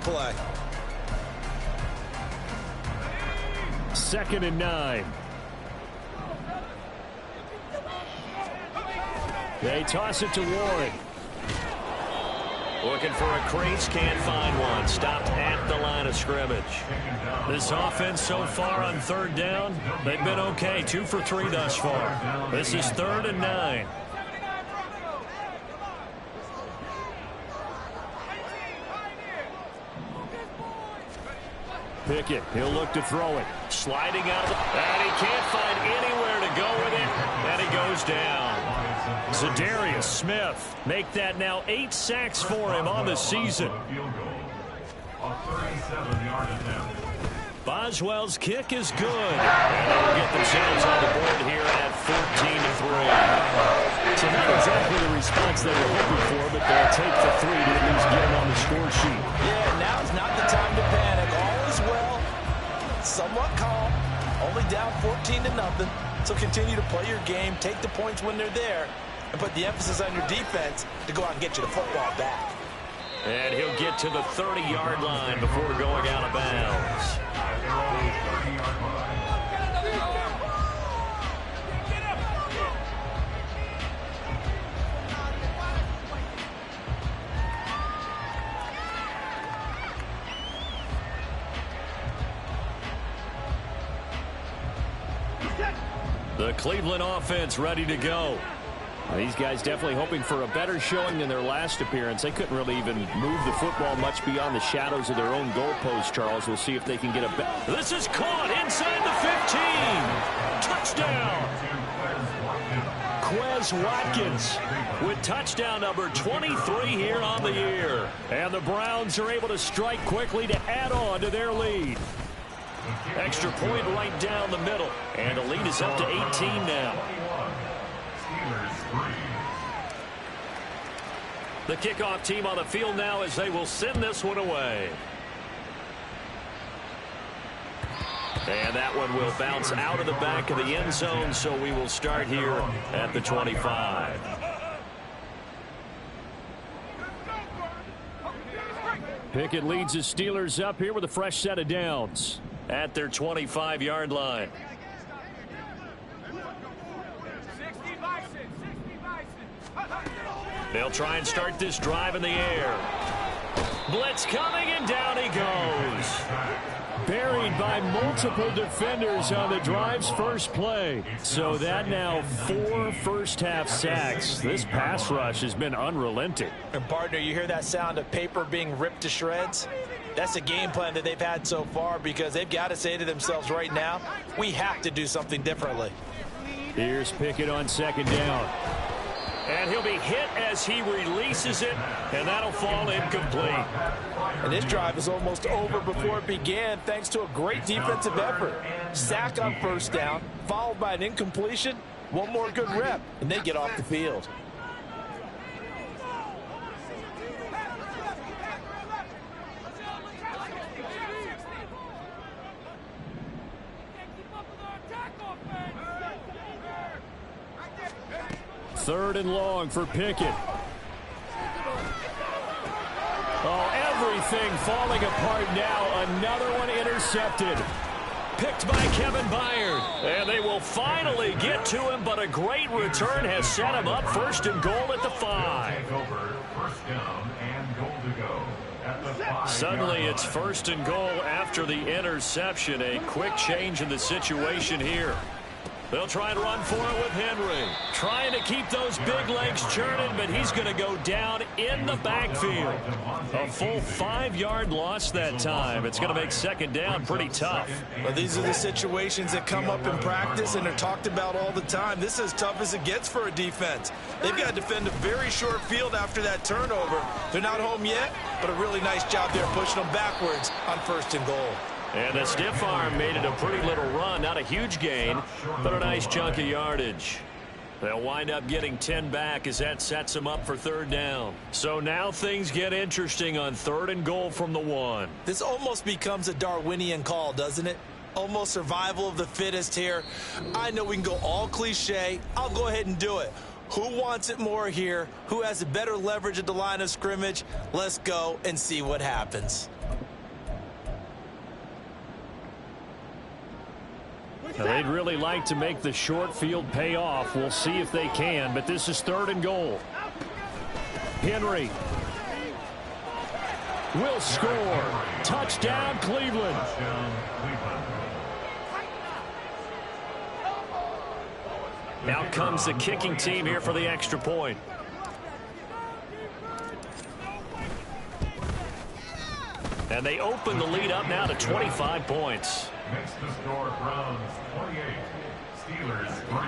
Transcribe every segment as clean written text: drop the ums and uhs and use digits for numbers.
play. 2nd and 9. They toss it to Warren. Looking for a crease, can't find one. Stopped at the line of scrimmage. This offense so far on 3rd down, they've been okay. 2 for 3 thus far. This is 3rd and 9. Pickett, he'll look to throw it. Sliding out of the... And he can't find anywhere to go with it. And he goes down. Zadarius Smith, make that now 8 sacks for him on the season. Boswell's kick is good. And they'll get themselves on the board here at 14-3. So not exactly the response they were hoping for, but they'll take the 3 to at least get them on the score sheet. Yeah, now's not the time to panic. All is well, somewhat calm, only down 14-0. So continue to play your game, take the points when they're there, and put the emphasis on your defense to go out and get you the football back. And he'll get to the 30-yard line before going out of bounds. The Cleveland offense ready to go. These guys definitely hoping for a better showing than their last appearance. They couldn't really even move the football much beyond the shadows of their own goalpost, Charles. We'll see if they can get a... This is caught inside the 15. Touchdown. Quez Watkins with touchdown number 23 here on the year. And the Browns are able to strike quickly to add on to their lead. Extra point right down the middle. And the lead is up to 18 now. The kickoff team on the field now as they will send this one away. And that one will bounce out of the back of the end zone, so we will start here at the 25. Pickett leads the Steelers up here with a fresh set of downs at their 25-yard line. They'll try and start this drive in the air. Blitz coming, and down he goes. Buried by multiple defenders on the drive's first play. So that now 4 first-half sacks. This pass rush has been unrelenting. And partner, you hear that sound of paper being ripped to shreds? That's the game plan that they've had so far, because they've got to say to themselves right now, we have to do something differently. Here's Pickett on 2nd down. And he'll be hit as he releases it, and that'll fall incomplete. And this drive is almost over before it began, thanks to a great defensive effort. Sack on 1st down, followed by an incompletion, one more good rep, and they get off the field. Third and long for Pickett. Oh, everything falling apart now. Another one intercepted. Picked by Kevin Byard. And they will finally get to him, but a great return has set him up. 1st and goal at the 5. Suddenly it's 1st and goal after the interception. A quick change in the situation here. They'll try and run for it with Henry. Trying to keep those big legs churning, but he's going to go down in the backfield. A full 5-yard loss that time. It's going to make 2nd down pretty tough. Well, these are the situations that come up in practice, and they're talked about all the time. This is as tough as it gets for a defense. They've got to defend a very short field after that turnover. They're not home yet, but a really nice job there pushing them backwards on 1st and goal. And the stiff arm made it a pretty little run. Not a huge gain, but a nice chunk of yardage. They'll wind up getting 10 back as that sets them up for 3rd down. So now things get interesting on 3rd and goal from the 1. This almost becomes a Darwinian call, doesn't it? Almost survival of the fittest here. I know we can go all cliche. I'll go ahead and do it. Who wants it more here? Who has a better leverage at the line of scrimmage? Let's go and see what happens. Now, they'd really like to make the short field pay off. We'll see if they can, but this is 3rd and goal. Henry will score. Touchdown, Cleveland. Out comes the kicking team here for the extra point. And they open the lead up now to 25 points. Makes the score Browns 28, Steelers 3.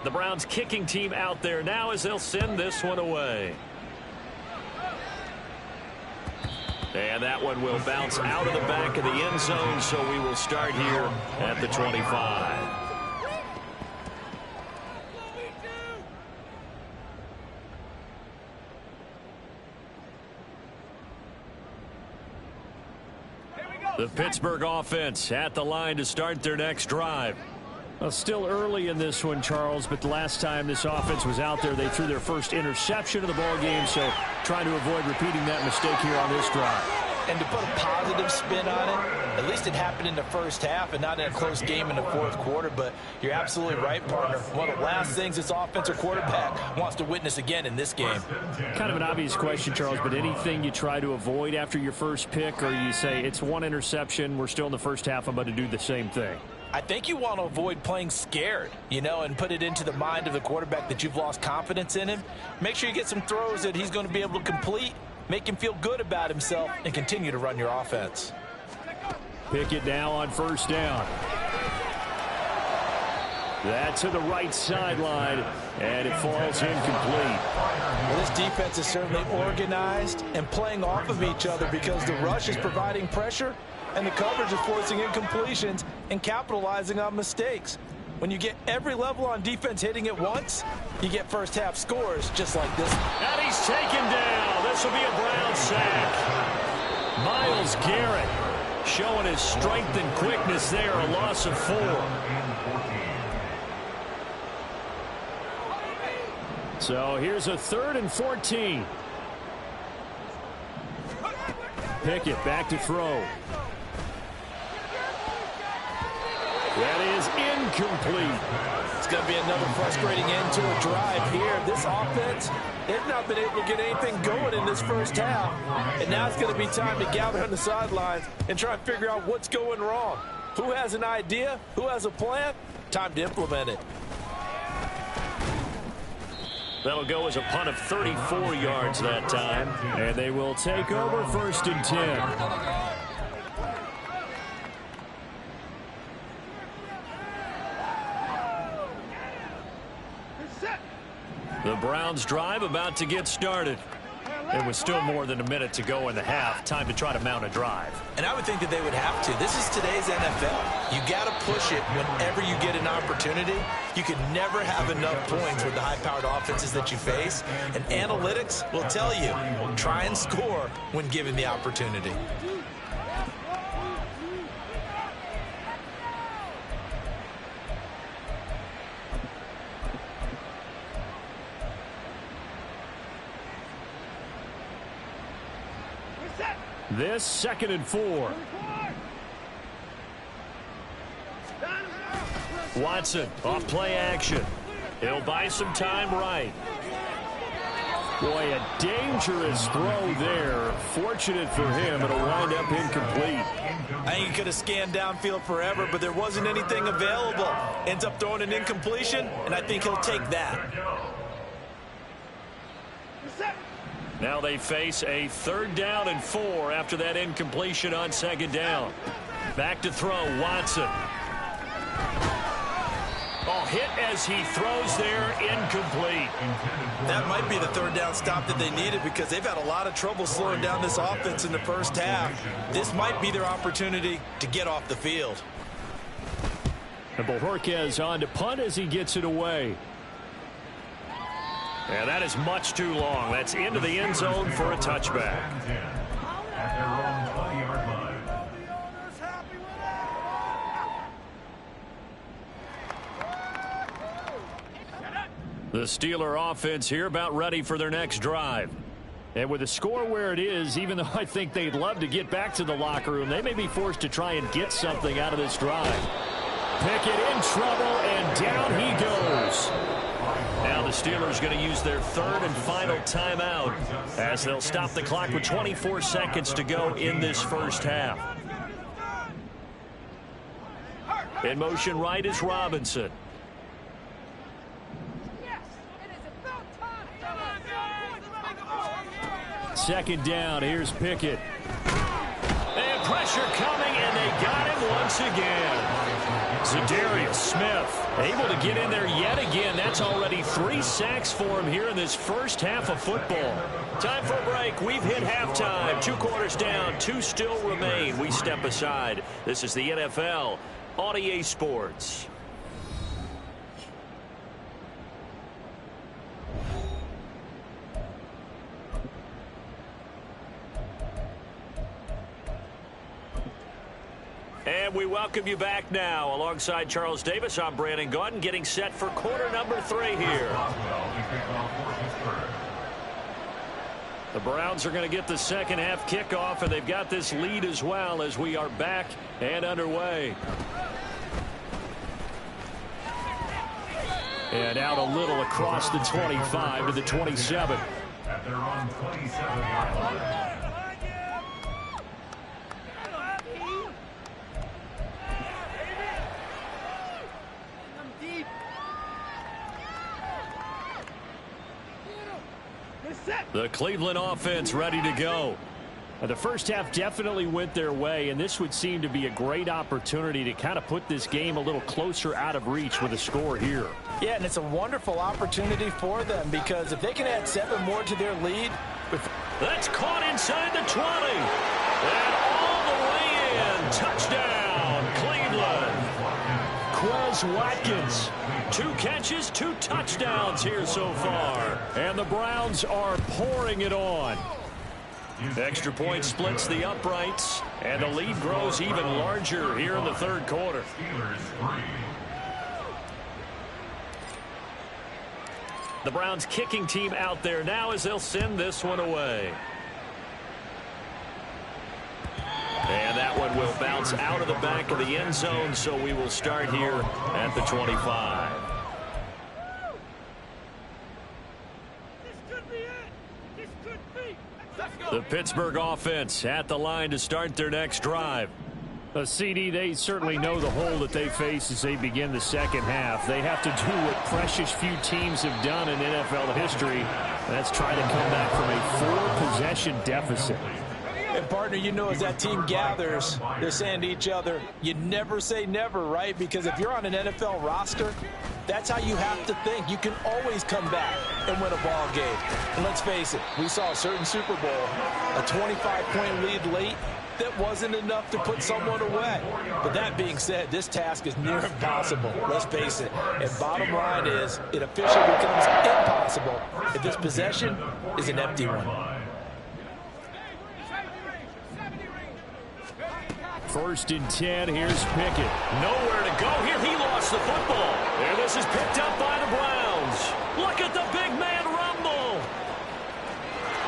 The Browns kicking team out there now as they'll send this one away. And that one will bounce out of the back of the end zone, so we will start here at the 25. The Pittsburgh offense at the line to start their next drive. Well, still early in this one, Charles, but the last time this offense was out there, they threw their first interception of the ball game, so trying to avoid repeating that mistake here on this drive. And to put a positive spin on it, at least it happened in the first half and not in a close game in the 4th quarter. But you're absolutely right, partner. One of the last things this offensive quarterback wants to witness again in this game. Kind of an obvious question, Charles, but anything you try to avoid after your first pick, or you say it's one interception, we're still in the first half, I'm about to do the same thing? I think you want to avoid playing scared, and put it into the mind of the quarterback that you've lost confidence in him. Make sure you get some throws that he's going to be able to complete, make him feel good about himself, and continue to run your offense. Pickett now on 1st down. That's to the right sideline, and it falls incomplete. Well, this defense is certainly organized and playing off of each other because the rush is providing pressure and the coverage is forcing incompletions and capitalizing on mistakes. When you get every level on defense hitting at once, you get first half scores just like this. And he's taken down. This will be a Brown sack. Myles Garrett showing his strength and quickness there, a loss of 4. So here's a 3rd and 14. Pickett back to throw. That is incomplete. It's going to be another frustrating end to a drive here. This offense, they've not been able to get anything going in this first half. And now it's going to be time to gather on the sidelines and try and figure out what's going wrong. Who has an idea? Who has a plan? Time to implement it. That'll go as a punt of 34 yards that time. And they will take over 1st and 10. The Browns drive about to get started. It was still more than a minute to go in the half. Time to try to mount a drive. And I would think that they would have to. This is today's NFL. You got to push it whenever you get an opportunity. You can never have enough points with the high-powered offenses that you face. And analytics will tell you, try and score when given the opportunity. This 2nd and 4. Watson off play action. He'll buy some time right. Boy, a dangerous throw there. Fortunate for him, it'll wind up incomplete. I think he could have scanned downfield forever, but there wasn't anything available. Ends up throwing an incompletion, and I think he'll take that. Now they face a 3rd down and 4 after that incompletion on 2nd down. Back to throw, Watson. Oh, hit as he throws there, incomplete. That might be the 3rd down stop that they needed because they've had a lot of trouble slowing down this offense in the first half. This might be their opportunity to get off the field. And Bojorquez on to punt as he gets it away. And that is much too long. That's into the end zone for a touchback. At their own 20-yard line. The Steeler offense here about ready for their next drive. And with the score where it is, even though I think they'd love to get back to the locker room, they may be forced to try and get something out of this drive. Pickett in trouble, and down he goes. Now the Steelers going to use their third and final timeout as they'll stop the clock with 24 seconds to go in this first half. In motion right is Robinson. Second down, here's Pickett. And pressure coming, and they got him once again. Za'Darius Smith able to get in there yet again. That's already 3 sacks for him here in this first half of football. Time for a break. We've hit halftime. 2 quarters down, 2 still remain. We step aside. This is the NFL on EA Sports. And we welcome you back now. Alongside Charles Davis, I'm Brandon Gaudin, getting set for quarter number 3 here. The Browns are going to get the second half kickoff, and they've got this lead as well as we are back and underway. And out a little across the 25 to the 27. At their own 27-yard line. The Cleveland offense ready to go. The first half definitely went their way, and this would seem to be a great opportunity to kind of put this game a little closer out of reach with a score here. Yeah, and it's a wonderful opportunity for them because if they can add 7 more to their lead. That's caught inside the 20. And all the way in. Touchdown, Cleveland. Quez Watkins. 2 catches, 2 touchdowns here so far. And the Browns are pouring it on. Extra point splits the uprights, and the lead grows even larger here in the third quarter. The Browns kicking team out there now as they'll send this one away. And that one will bounce out of the back of the end zone, so we will start here at the 25. The Pittsburgh offense at the line to start their next drive. CD, they certainly know the hole that they face as they begin the second half. They have to do what precious few teams have done in NFL history. That's try to come back from a 4-possession deficit. And, partner, you know, as that team gathers, they're saying to each other, you never say never, right? Because if you're on an NFL roster, that's how you have to think. You can always come back and win a ball game. And let's face it, we saw a certain Super Bowl, a 25-point lead late, that wasn't enough to put someone away. But that being said, this task is near impossible. Let's face it. And bottom line is, it officially becomes impossible if this possession is an empty one. First and 10, here's Pickett. Nowhere to go here. He lost the football. And this is picked up by the Browns. Look at the big man rumble.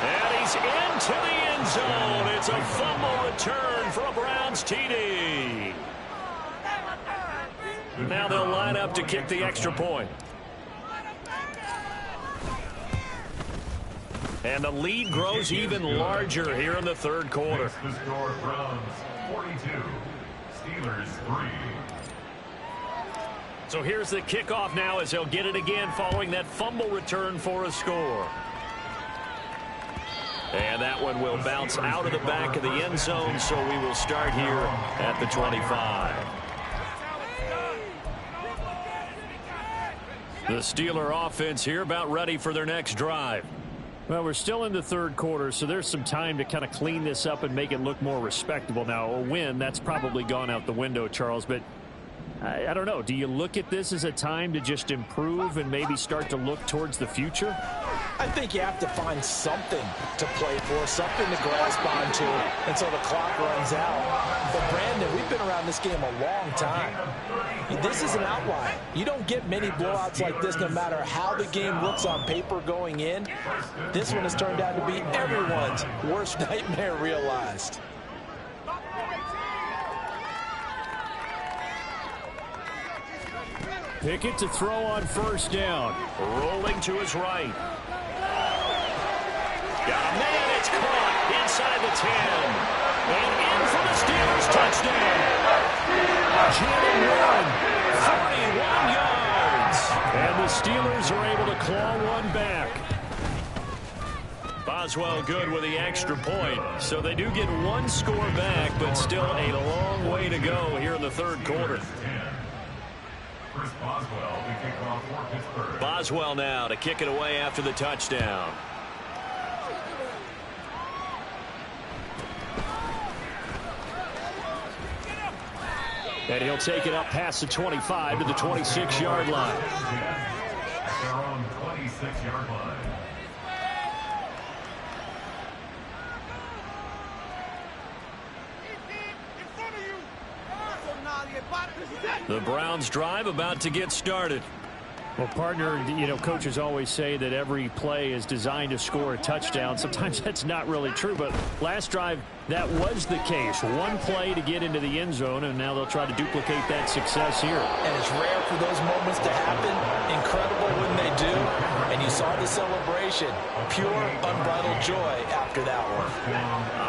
And he's into the end zone. It's a fumble return for a Browns TD. Now they'll line up to kick the extra point. And the lead grows even larger here in the third quarter. The score, Browns 42, Steelers 3. So here's the kickoff now as they'll get it again following that fumble return for a score. And that one will bounce out of the back of the end zone, so we will start here at the 25. The Steeler offense here about ready for their next drive. Well, we're still in the third quarter, so there's some time to kind of clean this up and make it look more respectable. Now, a win, that's probably gone out the window, Charles, but I don't know. Do you look at this as a time to just improve and maybe start to look towards the future? I think you have to find something to play for, something to grasp onto until the clock runs out. But, Brandon, we've been around this game a long time. This is an outlier. You don't get many blowouts like this no matter how the game looks on paper going in. This one has turned out to be everyone's worst nightmare realized. Pickett to throw on first down. Rolling to his right. Got a man, it's caught inside the 10. And in for the Steelers touchdown. Jalen Warren, 41 yards. And the Steelers are able to claw one back. Boswell good with the extra point. So they do get one score back, but still a long way to go here in the third quarter. Boswell now to kick it away after the touchdown. And he'll take it up past the 25 to the 26-yard line. Their own 26-yard line. The Browns drive about to get started. Well, partner, you know, coaches always say that every play is designed to score a touchdown. Sometimes that's not really true, but last drive, that was the case. One play to get into the end zone, and now they'll try to duplicate that success here. And it's rare for those moments to happen. Incredible when they do. And you saw the celebration. Pure, unbridled joy after that one.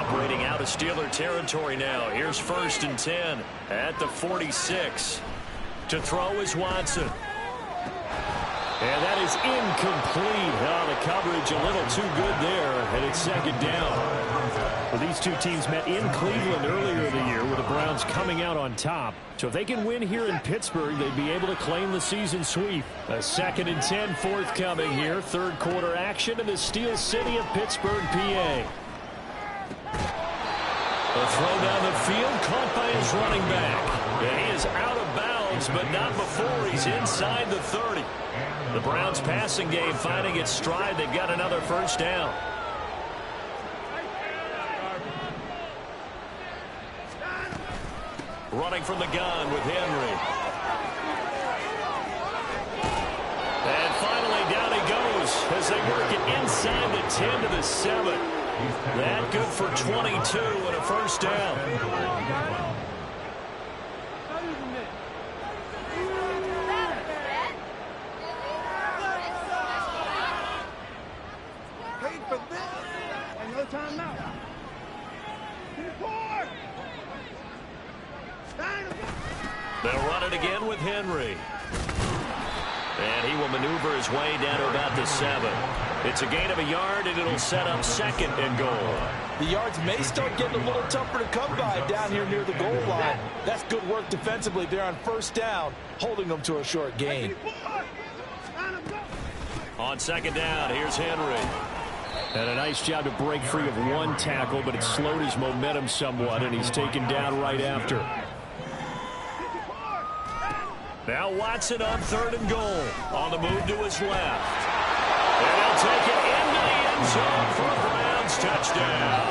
Operating out of Steeler territory now. Here's 1st and 10 at the 46. To throw is Watson. And that is incomplete. Oh, the coverage a little too good there, and it's second down. Well, these two teams met in Cleveland earlier in the year with the Browns coming out on top. So if they can win here in Pittsburgh, they'd be able to claim the season sweep. A 2nd and 10 forthcoming here. Third quarter action in the Steel City of Pittsburgh, PA. A throw down the field, caught by his running back. And he is out of bounds, but not before he's inside the 30. The Browns passing game finding its stride. They've got another first down. Running from the gun with Henry. And finally down he goes as they work it inside the 10 to the 7. That good for 22 and a first down. They'll run it again with Henry. And he will maneuver his way down to about the 7. It's a gain of a yard, and it'll set up 2nd and goal. The yards may start getting a little tougher to come by down here near the goal line. That's good work defensively there on first down, holding them to a short gain. On 2nd down, here's Henry. And a nice job to break free of one tackle, but it slowed his momentum somewhat, and he's taken down right after. Now Watson on 3rd and goal. On the move to his left. And he'll take it into the end zone for a Browns touchdown.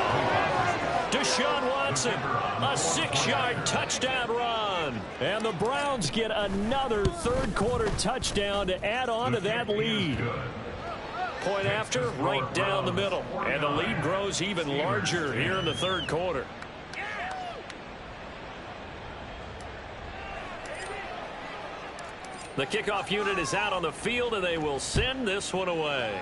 Deshaun Watson, a 6-yard touchdown run. And the Browns get another third quarter touchdown to add on to that lead. Point after, right down the middle. And the lead grows even larger here in the third quarter. The kickoff unit is out on the field, and they will send this one away.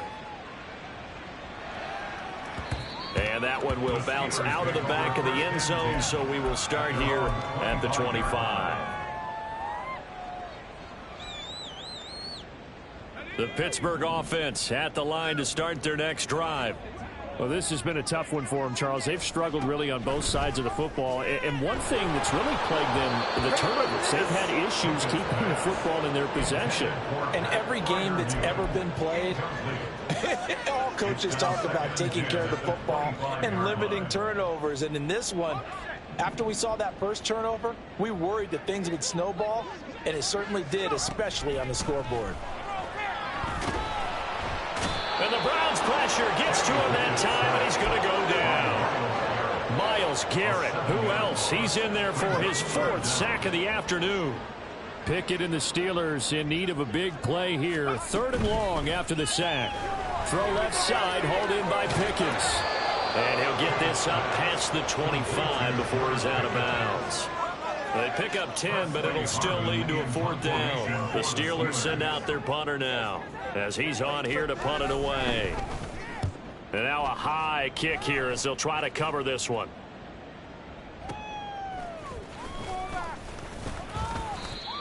And that one will bounce out of the back of the end zone, so we will start here at the 25. The Pittsburgh offense at the line to start their next drive. Well, this has been a tough one for them, Charles. They've struggled really on both sides of the football. And one thing that's really plagued them, the turnovers. They've had issues keeping the football in their possession. And every game that's ever been played, all coaches talk about taking care of the football and limiting turnovers. And in this one, after we saw that first turnover, we worried that things would snowball, and it certainly did, especially on the scoreboard. And the Browns pressure. Gets to him that time, and he's going to go down. Myles Garrett, who else? He's in there for his 4th sack of the afternoon. Pickett and the Steelers in need of a big play here. 3rd and long after the sack. Throw left side, hauled in by Pickens. And he'll get this up past the 25 before he's out of bounds. They pick up 10, but it'll still lead to a 4th down. The Steelers send out their punter now, as he's on here to punt it away. And now a high kick here as they'll try to cover this one.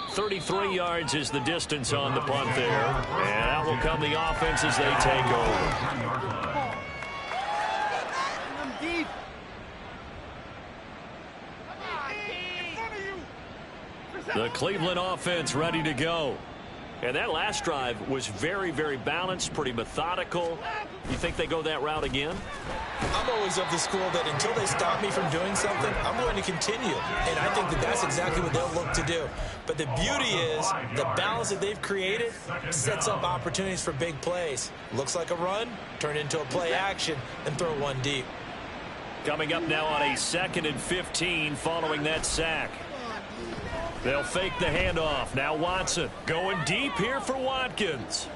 .33 yards is the distance on the punt there. And out will come the offense as they take over. The Cleveland offense ready to go. And that last drive was very, very balanced, pretty methodical. You think they go that route again? I'm always of the school that until they stop me from doing something, I'm going to continue. And I think that that's exactly what they'll look to do. But the beauty is the balance that they've created sets up opportunities for big plays. Looks like a run, turn into a play action, and throw one deep. Coming up now on a 2nd and 15 following that sack. They'll fake the handoff. Now Watson going deep here for Watkins.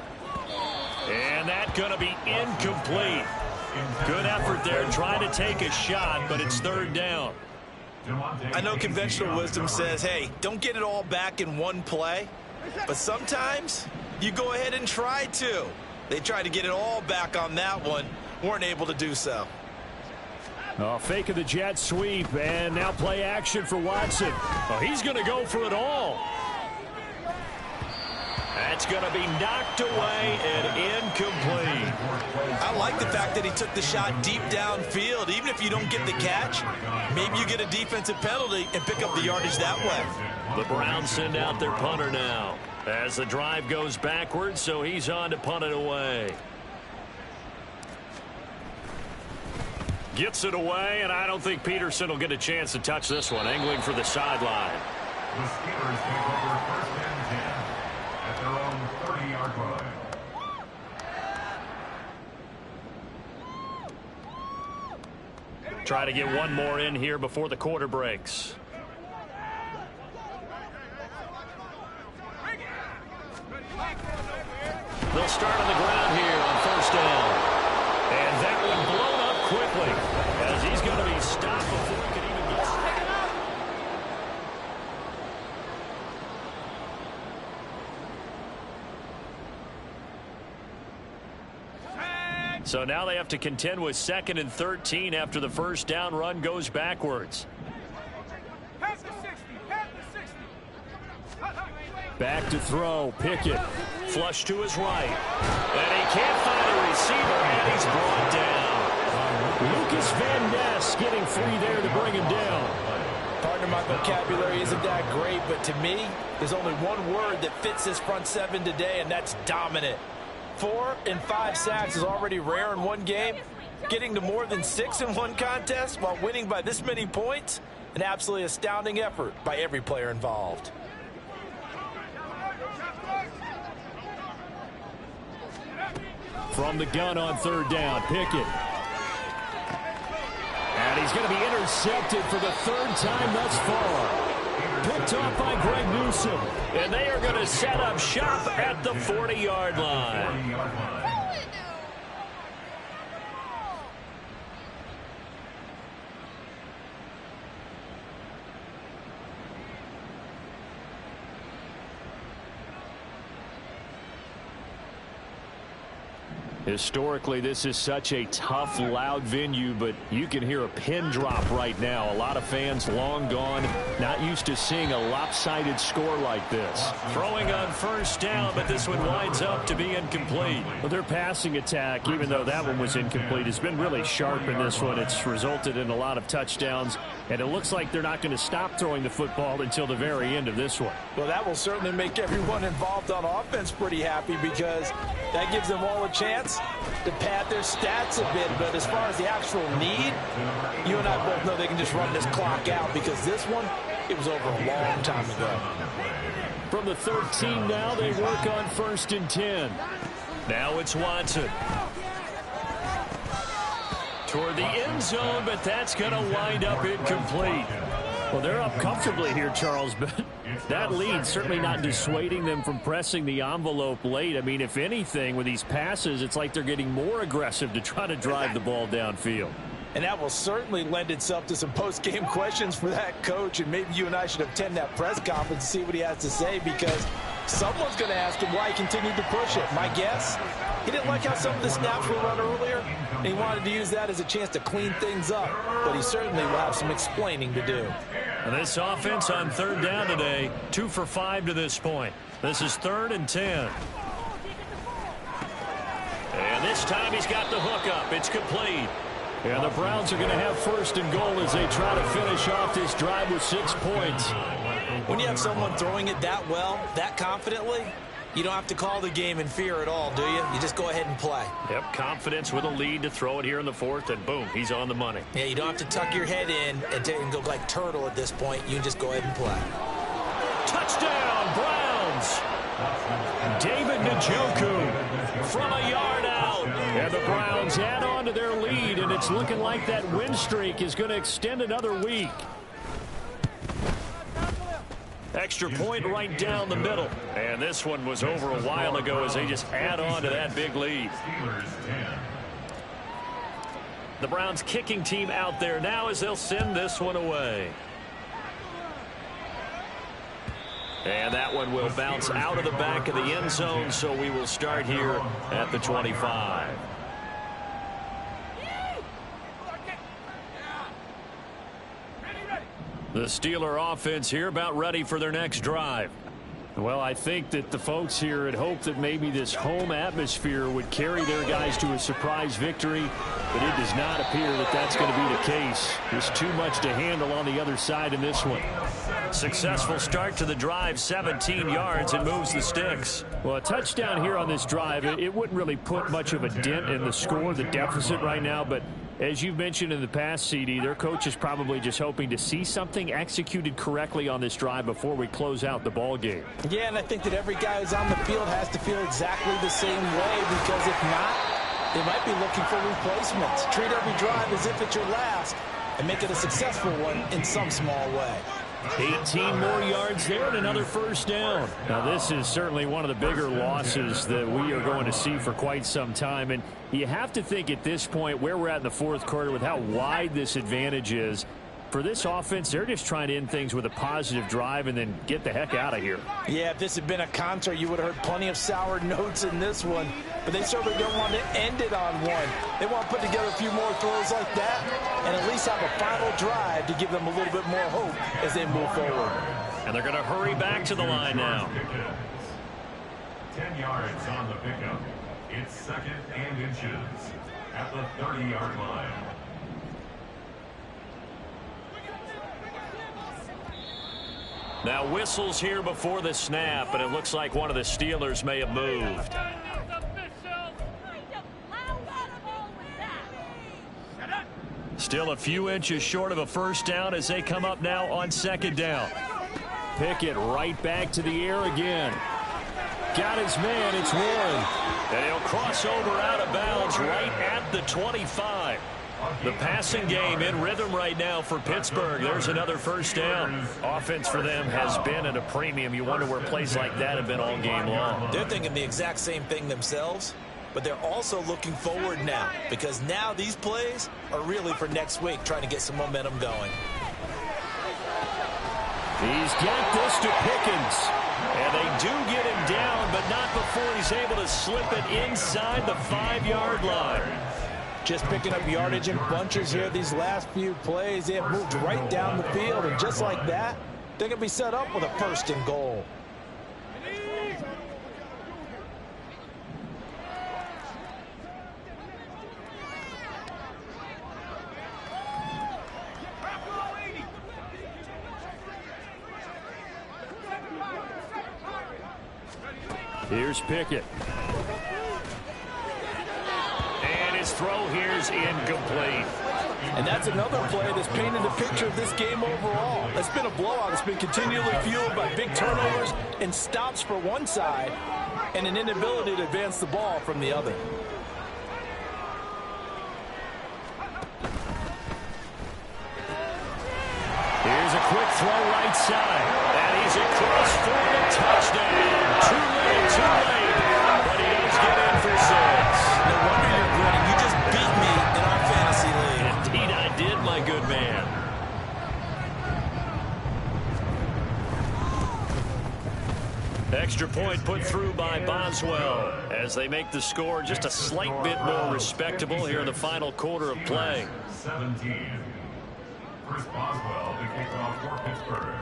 And that's going to be incomplete. Good effort there trying to take a shot, but it's 3rd down. I know conventional wisdom says, hey, don't get it all back in one play. But sometimes you go ahead and try to. They tried to get it all back on that one. Weren't able to do so. Fake of the jet sweep, and now play action for Watson. He's going to go for it all. That's going to be knocked away and incomplete. I like the fact that he took the shot deep downfield. Even if you don't get the catch, maybe you get a defensive penalty and pick up the yardage that way. The Browns send out their punter now as the drive goes backwards, so he's on to punt it away. Gets it away, and I don't think Peterson will get a chance to touch this one. Angling for the sideline. The Steelers take over 1st and 10 at their own 30-yard line. Try to get one more in here before the quarter breaks. They'll start on the ground here on 1st down. And that one blown up quickly as he's going to be stopped before he can even get So now they have to contend with 2nd and 13 after the 1st down run goes backwards. Back to throw. Pickett. Flush to his right. And he can't find a receiver, and he's brought down. Lucas Van Ness getting free there to bring him down. Partner, my vocabulary isn't that great, but to me, there's only one word that fits this front seven today, and that's dominant. 4 and 5 sacks is already rare in one game. Getting to more than 6 in one contest while winning by this many points, an absolutely astounding effort by every player involved. From the gun on 3rd down, Pickett. And he's going to be intercepted for the 3rd time thus far. Picked off by Greg Newsome. And they are going to set up shop at the 40-yard line. Historically, this is such a tough, loud venue, but you can hear a pin drop right now. A lot of fans long gone, not used to seeing a lopsided score like this. Throwing on 1st down, but this one winds up to be incomplete. Well, their passing attack, even though that one was incomplete, has been really sharp in this one. It's resulted in a lot of touchdowns, and it looks like they're not going to stop throwing the football until the very end of this one. Well, that will certainly make everyone involved on offense pretty happy because that gives them all a chance to pad their stats a bit. But as far as the actual need, you and I both know they can just run this clock out because this one, it was over a long time ago. From the 13 now, they work on 1st and 10. Now it's Watson. toward the end zone, but that's going to wind up incomplete. Well, they're up comfortably here, Charles, but that lead certainly not dissuading them from pressing the envelope late. I mean, if anything, with these passes, it's like they're getting more aggressive to try to drive the ball downfield. And that will certainly lend itself to some post-game questions for that coach, and maybe you and I should attend that press conference and see what he has to say, because someone's going to ask him why he continued to push it. My guess, he didn't like how some of the snaps were run earlier, and he wanted to use that as a chance to clean things up, but he certainly will have some explaining to do. And this offense on third down today, 2 for 5 to this point. This is 3rd and 10. And this time he's got the hook up. It's complete. And the Browns are going to have 1st and goal as they try to finish off this drive with 6 points. When you have someone throwing it that well, that confidently, you don't have to call the game in fear at all, do you? You just go ahead and play. Yep, confidence with a lead to throw it here in the 4th, and boom, he's on the money. Yeah, you don't have to tuck your head in and go like turtle at this point. You can just go ahead and play. Touchdown, Browns! David Njoku from a yard out. And the Browns add on to their lead, and it's looking like that win streak is going to extend another week. Extra point right down the middle. And this one was over a while ago as they just add on to that big lead. The Browns kicking team out there now as they'll send this one away. And that one will bounce out of the back of the end zone, so we will start here at the 25. The Steeler offense here about ready for their next drive. Well, I think that the folks here had hoped that maybe this home atmosphere would carry their guys to a surprise victory, but it does not appear that that's going to be the case. There's too much to handle on the other side in this one. Successful start to the drive, 17 yards, and moves the sticks. Well, a touchdown here on this drive, it wouldn't really put much of a dent in the score, the deficit right now, but as you've mentioned in the past, CD, their coach is probably just hoping to see something executed correctly on this drive before we close out the ball game. Yeah, and I think that every guy who's on the field has to feel exactly the same way, because if not, they might be looking for replacements. Treat every drive as if it's your last and make it a successful one in some small way. 18 more yards there and another 1st down. Now, this is certainly one of the bigger losses that we are going to see for quite some time. And you have to think at this point where we're at in the 4th quarter with how wide this advantage is. For this offense, they're just trying to end things with a positive drive and then get the heck out of here. Yeah, if this had been a concert, you would have heard plenty of sour notes in this one. But they certainly don't want to end it on one. They want to put together a few more throws like that and at least have a final drive to give them a little bit more hope as they move forward. And they're going to hurry back to the line now. 10 yards on the pickup. It's 2nd and inches at the 30-yard line. Now whistles here before the snap, and it looks like one of the Steelers may have moved. Still a few inches short of a 1st down as they come up now on 2nd down. Pickett right back to the air again. Got his man, it's Warren. And he'll cross over out of bounds right at the 25. The passing game in rhythm right now for Pittsburgh. There's another 1st down. Offense for them has been at a premium. You wonder where plays like that have been all game long. They're thinking the exact same thing themselves, but they're also looking forward now, because now these plays are really for next week, trying to get some momentum going. He's got this to Pickens. And they do get him down, but not before he's able to slip it inside the 5-yard line. Just picking up yardage in bunches here these last few plays. They have moved right down the field, and just like that, they're going to be set up with a 1st and goal. Here's Pickett. And his throw here's incomplete. And that's another play that's painted a picture of this game overall. It's been a blowout. It's been continually fueled by big turnovers and stops for one side and an inability to advance the ball from the other. quick throw right side. And he's across for the touchdown. Too late. But he does get in for 6. No wonder you're grinning. You just beat me in our fantasy league. Indeed I did, my good man. Extra point put through by Boswell as they make the score just a slight bit more respectable here in the final quarter of play. 17. Chris Boswell to kick off for Pittsburgh.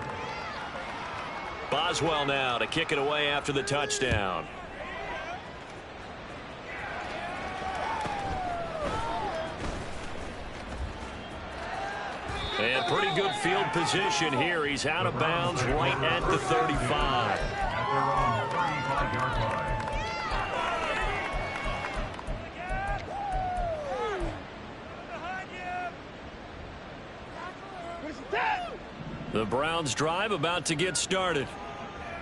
Boswell now to kick it away after the touchdown. And pretty good field position here. He's out of bounds right at the 35. At their own 35-yard line. The Browns drive about to get started.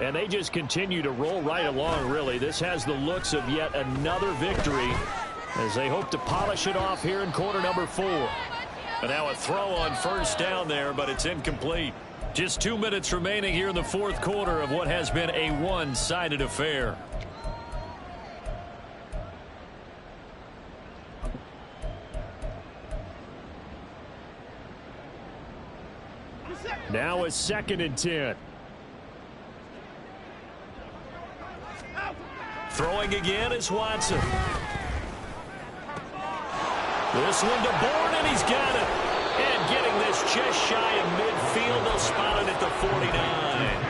And they just continue to roll right along, really. This has the looks of yet another victory as they hope to polish it off here in quarter number 4. And now a throw on first down there, but it's incomplete. Just 2 minutes remaining here in the fourth quarter of what has been a one-sided affair. Now a 2nd and 10. Throwing again is Watson. This one to Bourne, and he's got it. And getting this just shy of midfield, they'll spot it at the 49.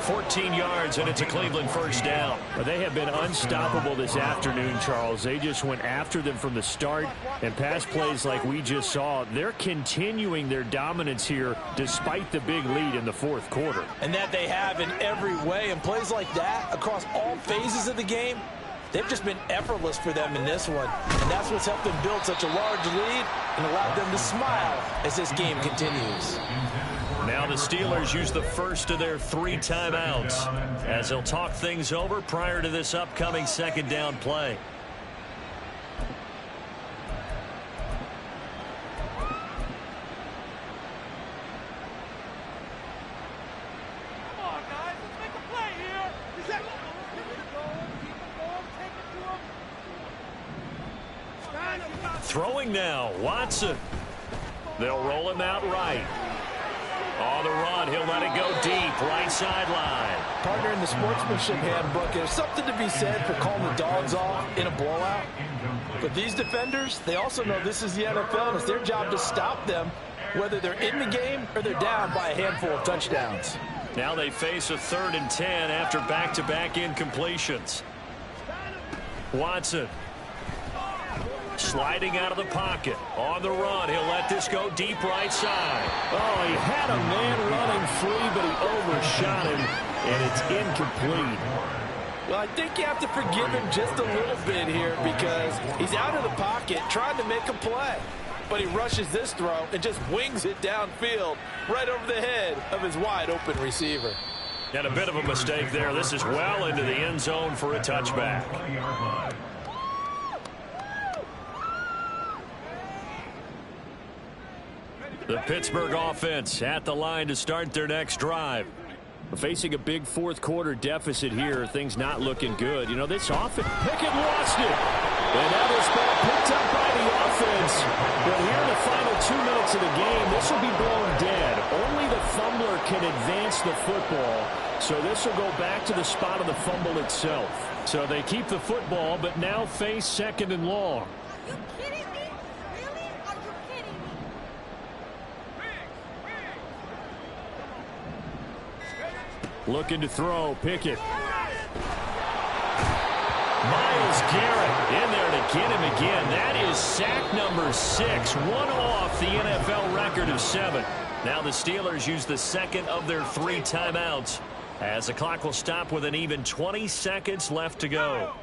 14 yards, and it's a Cleveland first down. Well, they have been unstoppable this afternoon, Charles. They just went after them from the start, and pass plays like we just saw, they're continuing their dominance here despite the big lead in the fourth quarter. And that they have in every way, and plays like that across all phases of the game, they've just been effortless for them in this one. And that's what's helped them build such a large lead and allowed them to smile as this game continues. Now the Steelers use the first of their 3 timeouts as they'll talk things over prior to this upcoming second down play. Throwing now, Watson. They'll roll him out right. On the run, he'll let it go deep, right sideline. Partner, in the sportsmanship handbook, there's something to be said for calling the dogs off in a blowout. But these defenders, they also know this is the NFL, and it's their job to stop them, whether they're in the game or they're down by a handful of touchdowns. Now they face a 3rd and 10 after back-to-back incompletions. Watson. Sliding out of the pocket. On the run, he'll let this go deep right side. Oh, he had a man running free, but he overshot him, and it's incomplete. Well, I think you have to forgive him just a little bit here because he's out of the pocket trying to make a play. But he rushes this throw and just wings it downfield right over the head of his wide-open receiver. And a bit of a mistake there. This is well into the end zone for a touchback. The Pittsburgh offense at the line to start their next drive. Facing a big fourth quarter deficit here, things not looking good. You know, this offense, Pickett lost it. And now this ball picked up by the offense. But here in the final 2 minutes of the game, this will be blown dead. Only the fumbler can advance the football. So this will go back to the spot of the fumble itself. So they keep the football, but now face 2nd and long. Are you kidding me? Really? Are you kidding me? Looking to throw, Pickett. Myles Garrett in there to get him again. That is sack number 6, one off the NFL record of 7. Now the Steelers use the 2nd of their 3 timeouts as the clock will stop with an even 20 seconds left to go.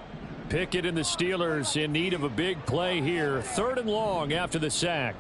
Pickett and the Steelers in need of a big play here. 3rd and long after the sack.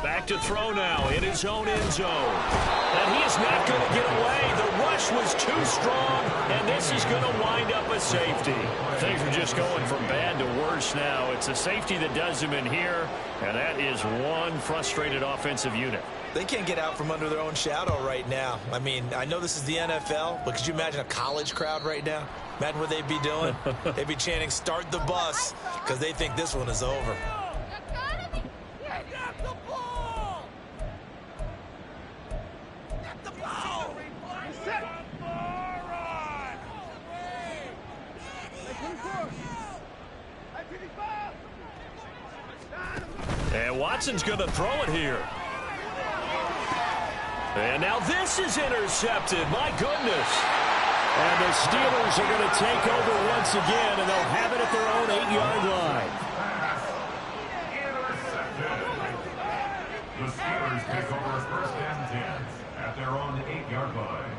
Back to throw now in his own end zone. And he is not going to get away. The rush was too strong, and this is going to wind up a safety. Things are just going from bad to worse now. It's a safety that does them in here, and that is one frustrated offensive unit. They can't get out from under their own shadow right now. I mean, I know this is the NFL, but could you imagine a college crowd right now? Imagine what they'd be doing. They'd be chanting, "Start the bus," because they think this one is over. And Watson's going to throw it here. And now this is intercepted. My goodness. And the Steelers are going to take over once again, and they'll have it at their own 8-yard line. The Steelers take over first and 10 at their own 8-yard line.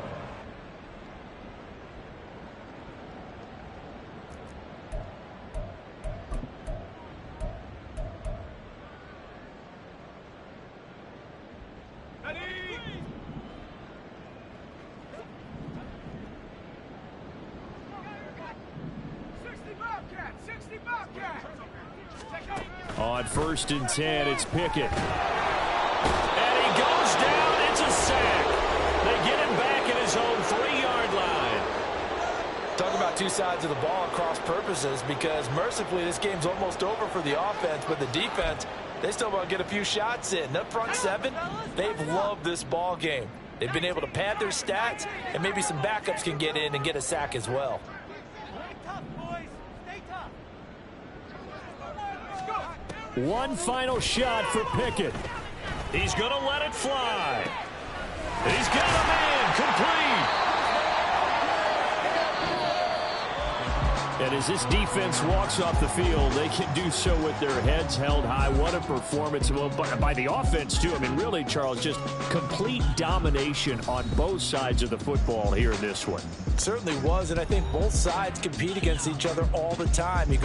On 1st and 10, it's Pickett. And he goes down. It's a sack. They get him back at his own 3-yard line. Talk about two sides of the ball at cross purposes, because mercifully this game's almost over for the offense, but the defense, they still want to get a few shots in. Up front 7, they've loved this ball game. They've been able to pad their stats, and maybe some backups can get in and get a sack as well. One final shot for Pickett. He's going to let it fly. He's got a man complete. And as this defense walks off the field, they can do so with their heads held high. What a performance by the offense, too. I mean, really, Charles, just complete domination on both sides of the football here in this one. It certainly was, and I think both sides compete against each other all the time.